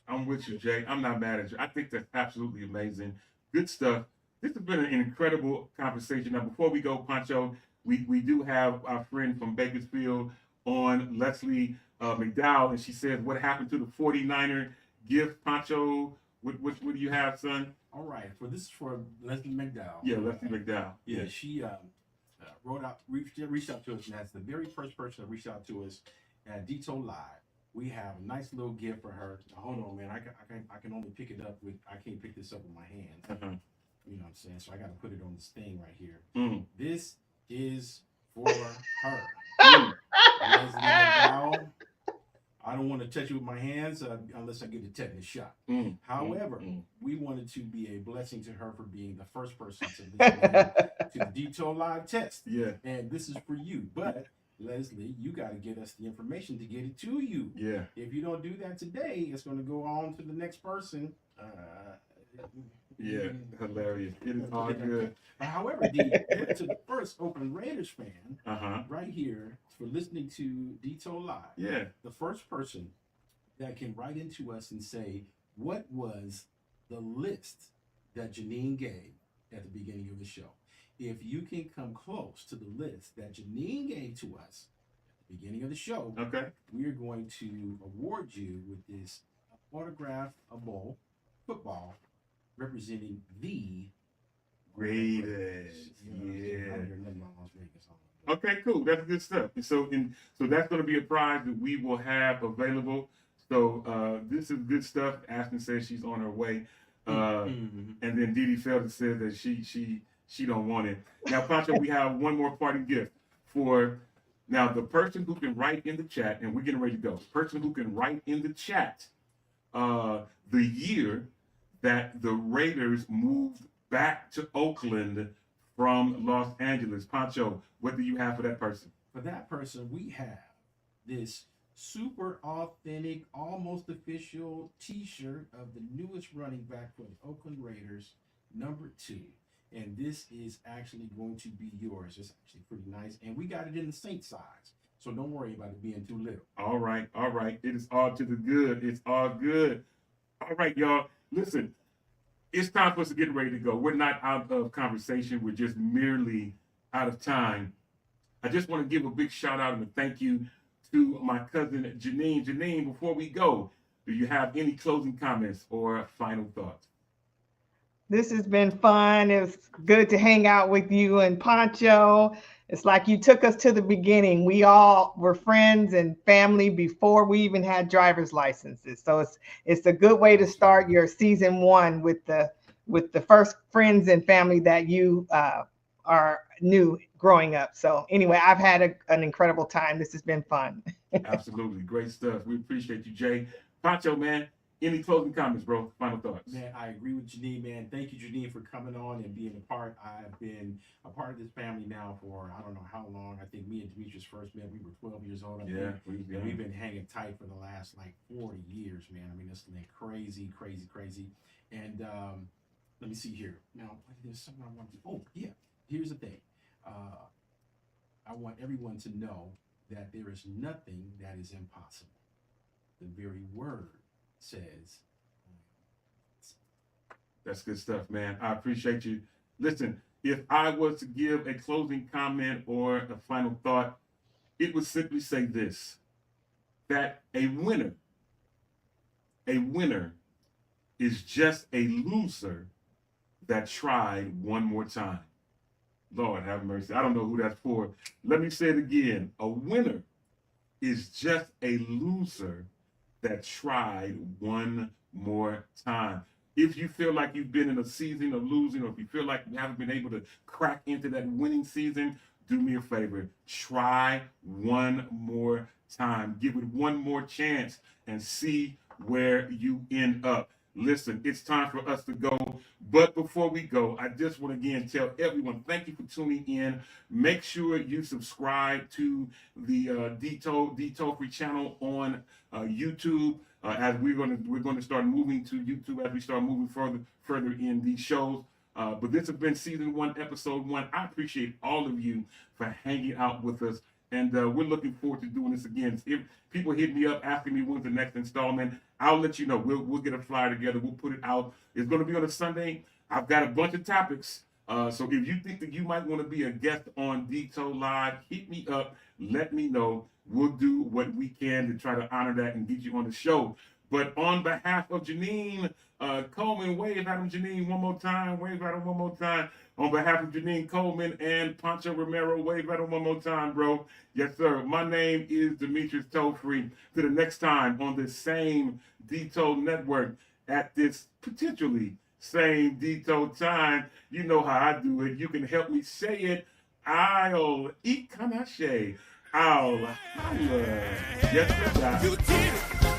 I'm with you, Jay. I'm not mad at you. I think that's absolutely amazing. Good stuff. This has been an incredible conversation. Now, before we go, Poncho, we do have our friend from Bakersfield on, Leslie McDowell, and she says, what happened to the 49er gift, Poncho? What do you have, son? All right. This is for Leslie McDowell. Yeah, Leslie McDowell. Yeah, she reached out to us, and that's the very first person that reached out to us at Tole Live. We have a nice little gift for her. Hold on, man. I can only pick it up I can't pick this up with my hands. Uh-huh. You know what I'm saying? So I got to put it on this thing right here. This is for her. Leslie McDowell. I don't want to touch it with my hands unless I get a tetanus shot. However, we wanted to be a blessing to her for being the first person to listen to the Tole Live test. Yeah. And this is for you. But Leslie, you got to get us the information to get it to you. Yeah. If you don't do that today, it's going to go on to the next person. Yeah, hilarious. It is all good. However, to the first Oakland Raiders fan, right here, for listening to Tole Live. Yeah. The first person that can write into us and say, what was the list that Janine gave at the beginning of the show? If you can come close to the list that Janine gave to us at the beginning of the show, okay, we are going to award you with this autographable football representing the Raiders. Yeah. Okay, cool. That's good stuff. So that's going to be a prize that we will have available. So this is good stuff. Ashton says she's on her way. And then Dee Dee Felder says that she don't want it. Now, Poncho, we have one more parting gift for now the person who can write in the chat, and we're getting ready to go. The person who can write in the chat the year that the Raiders moved back to Oakland from Los Angeles. Poncho, what do you have for that person? For that person, we have this super authentic, almost official t-shirt of the newest running back for the Oakland Raiders, number 2. And this is actually going to be yours. It's actually pretty nice. And we got it in the Saint size. So don't worry about it being too little. All right, all right. It is all to the good. It's all good. All right, y'all. Listen, it's time for us to get ready to go. We're not out of conversation. We're just merely out of time. I just want to give a big shout out and a thank you to my cousin Janine. Janine, before we go, do you have any closing comments or final thoughts? This has been fun. It's good to hang out with you and Poncho. It's like you took us to the beginning. We all were friends and family before we even had driver's licenses. So it's a good way to start your season 1 with the first friends and family that you are new growing up. So anyway, I've had an incredible time. This has been fun. Absolutely. Great stuff. We appreciate you, Jay. Poncho, man, any closing comments, bro? Final thoughts? Man, I agree with Janine, man. Thank you, Janine, for coming on and being a part. I've been a part of this family now for, I don't know how long. I think me and Demetrius first met, we were 12 years old. Yeah. We've been hanging tight for the last like 40 years, man. I mean, it's been crazy, crazy, crazy. And let me see here. Now, there's something I want to, oh, yeah. Here's the thing. I want everyone to know that there is nothing that is impossible. The very word says. That's good stuff, man. I appreciate you. Listen, if I was to give a closing comment or a final thought, it would simply say this, that a winner is just a loser that tried one more time. Lord have mercy. I don't know who that's for. Let me say it again. A winner is just a loser that tried one more time. If you feel like you've been in a season of losing, or if you feel like you haven't been able to crack into that winning season, do me a favor. Try one more time. Give it one more chance and see where you end up. Listen, it's time for us to go. But before we go, I just want to again tell everyone, thank you for tuning in. Make sure you subscribe to the D-Tole Free channel on YouTube. As we're going to start moving to YouTube as we start moving further in these shows. But this has been season 1, episode 1. I appreciate all of you for hanging out with us. And we're looking forward to doing this again. If people hit me up asking me when's the next installment, I'll let you know. We'll get a flyer together. We'll put it out. It's going to be on a Sunday. I've got a bunch of topics. So if you think that you might want to be a guest on D-Tole Live, hit me up. Let me know. We'll do what we can to try to honor that and get you on the show. But on behalf of Janine, Coleman, wave at him, Janine, one more time. Wave at him one more time. On behalf of Janine Coleman and Poncho Romero, wave at him one more time, bro. Yes, sir. My name is Demetrius Tole Free. To the next time on this same D-Tole network at this potentially same D-Tole time. You know how I do it. You can help me say it. I'll eat kanashe. I'll holla. Yes, sir. You did it.